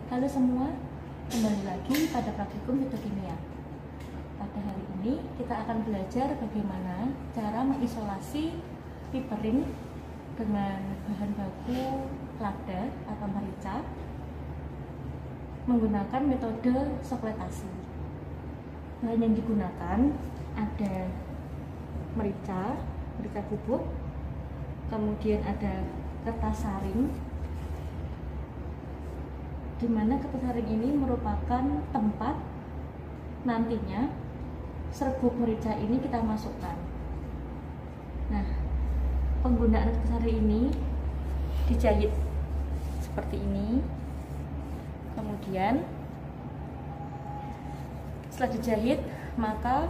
Halo semua, kembali lagi pada praktikum fitokimia. Pada hari ini kita akan belajar bagaimana cara mengisolasi piperin dengan bahan baku lada atau merica menggunakan metode sokletasi. Bahan yang digunakan ada merica bubuk, kemudian ada kertas saring, di mana kertas saring ini merupakan tempat nantinya serbuk merica ini kita masukkan. Nah, penggunaan kertas saring ini dijahit seperti ini. Kemudian setelah dijahit, maka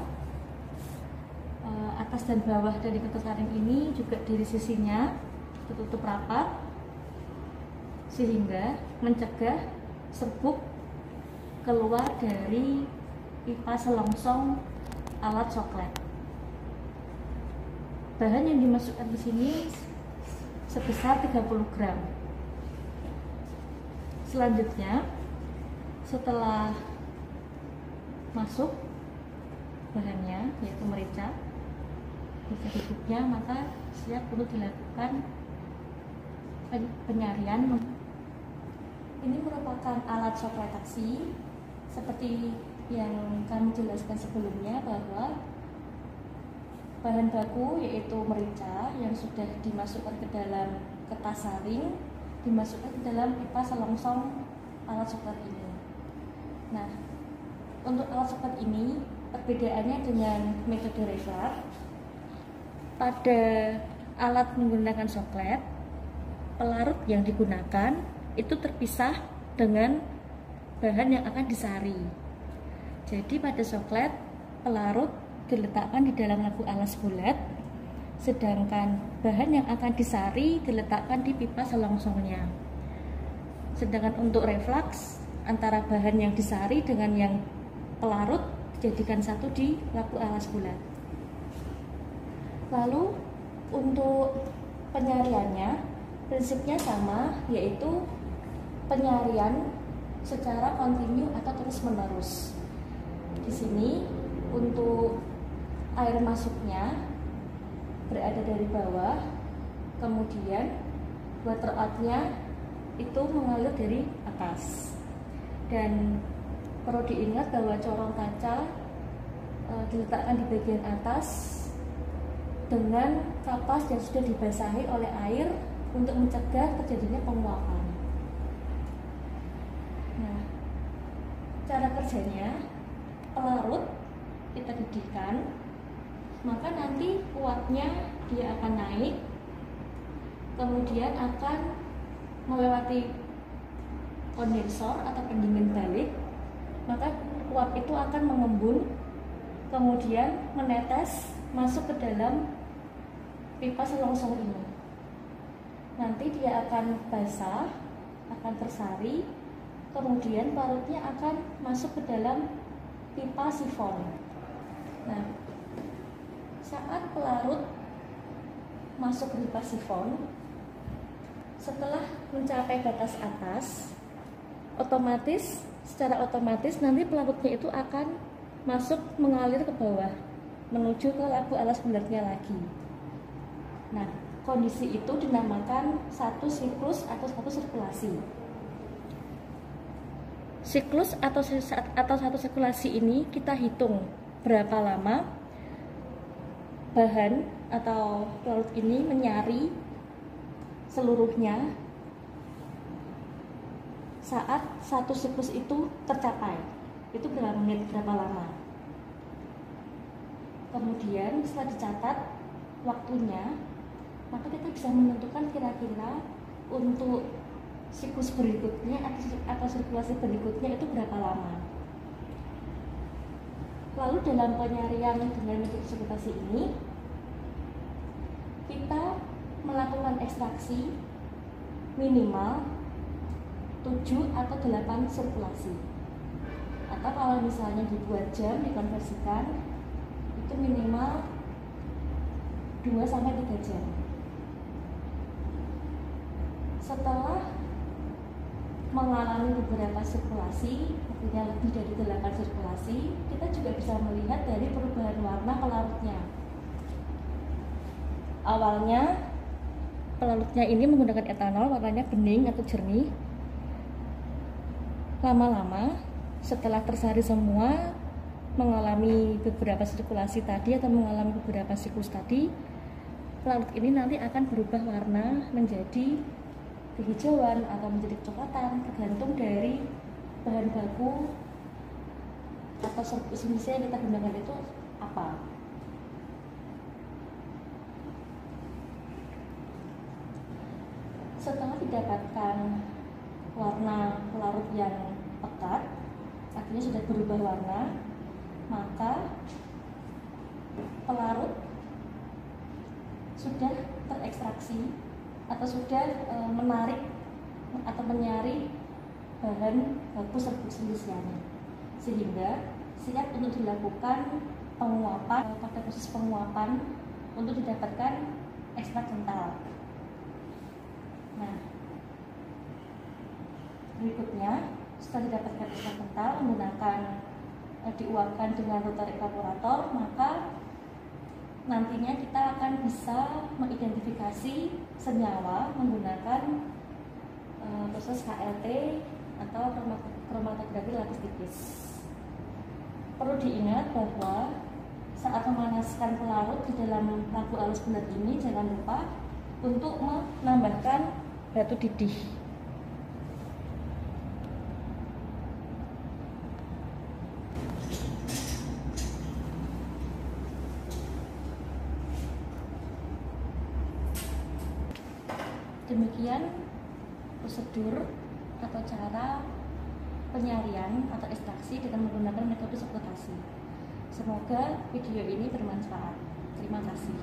atas dan bawah dari kertas saring ini juga dari sisinya tertutup rapat sehingga mencegah serbuk keluar dari pipa selongsong alat soklet. Bahan yang dimasukkan di sini sebesar 30 gram. Selanjutnya, setelah masuk bahannya yaitu merica bubuknya, maka siap untuk dilakukan penyaring. Ini merupakan alat sokletasi seperti yang kami jelaskan sebelumnya, bahwa bahan baku yaitu merica yang sudah dimasukkan ke dalam kertas saring dimasukkan ke dalam pipa selongsong alat soklet ini. Nah, untuk alat soklet ini perbedaannya dengan metode reflux. Pada alat menggunakan soklet, pelarut yang digunakan itu terpisah dengan bahan yang akan disari. Jadi pada soklet, pelarut diletakkan di dalam labu alas bulat, sedangkan bahan yang akan disari diletakkan di pipa selongsongnya. Sedangkan untuk reflux, antara bahan yang disari dengan yang pelarut dijadikan satu di labu alas bulat. Lalu untuk penyariannya prinsipnya sama, yaitu penyarian secara kontinu atau terus-menerus. Di sini untuk air masuknya berada dari bawah, kemudian water outnya itu mengalir dari atas. Dan perlu diingat bahwa corong kaca diletakkan di bagian atas dengan kapas yang sudah dibasahi oleh air untuk mencegah terjadinya penguapan. Nah, cara kerjanya, pelarut kita didihkan, maka nanti uapnya dia akan naik, kemudian akan melewati kondensor atau pendingin balik, maka uap itu akan mengembun, kemudian menetes masuk ke dalam pipa selongsong ini. Nanti dia akan basah, akan tersari, kemudian pelarutnya akan masuk ke dalam pipa sifon. Nah, saat pelarut masuk ke pipa sifon, setelah mencapai batas atas, secara otomatis nanti pelarutnya itu akan masuk mengalir ke bawah menuju ke labu alas bulatnya lagi. Nah, kondisi itu dinamakan satu siklus atau satu sirkulasi. Siklus atau satu sirkulasi ini kita hitung berapa lama bahan atau pelarut ini menyari seluruhnya saat satu siklus itu tercapai. Itu berapa menit, berapa lama. Kemudian setelah dicatat waktunya, maka kita bisa menentukan kira-kira untuk siklus berikutnya atau sirkulasi berikutnya itu berapa lama. Lalu dalam penyarian dengan metode sirkulasi ini, kita melakukan ekstraksi minimal 7 atau 8 sirkulasi. Atau kalau misalnya dibuat jam, dikonversikan, itu minimal 2-3 jam. Setelah mengalami beberapa sirkulasi, artinya lebih dari 8 sirkulasi, kita juga bisa melihat dari perubahan warna pelarutnya. Awalnya pelarutnya ini menggunakan etanol, warnanya bening atau jernih. Lama-lama setelah tersari semua, mengalami beberapa sirkulasi tadi atau mengalami beberapa siklus tadi, pelarut ini nanti akan berubah warna menjadi kehijauan atau menjadi kecoklatan, tergantung dari bahan baku atau serbuk semisal yang kita gunakan itu apa. Setelah didapatkan warna pelarut yang pekat, artinya sudah berubah warna, maka pelarut sudah terekstraksi atau sudah menarik atau menyari bahan baku serbuk silisianya, sehingga siap untuk dilakukan penguapan. Pada proses penguapan untuk didapatkan ekstrak kental. Nah, berikutnya setelah didapatkan ekstrak kental menggunakan diuapkan dengan rotary evaporator, maka nantinya kita akan bisa mengidentifikasi senyawa menggunakan proses KLT atau kromatografi lapis tipis. Perlu diingat bahwa saat memanaskan pelarut di dalam lampu alus bulat ini, jangan lupa untuk menambahkan batu didih. Demikian prosedur atau cara penyarian atau ekstraksi dengan menggunakan metode sepletasi. Semoga video ini bermanfaat. Terima kasih.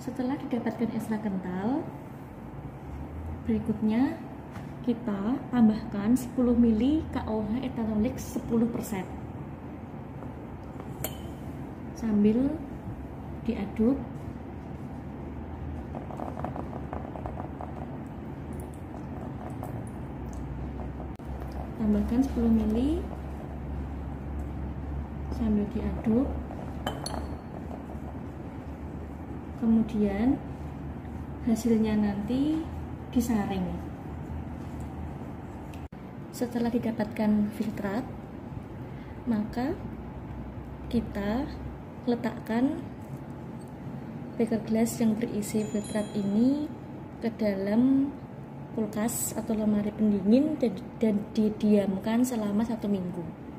Setelah didapatkan ekstrak kental, berikutnya kita tambahkan 10 ml KOH etanolik 10% sambil diaduk. Tambahkan 10 ml sambil diaduk. Kemudian hasilnya nanti disaring. Setelah didapatkan filtrat, maka kita letakkan beker gelas yang berisi filtrat ini ke dalam kulkas atau lemari pendingin dan didiamkan selama 1 minggu.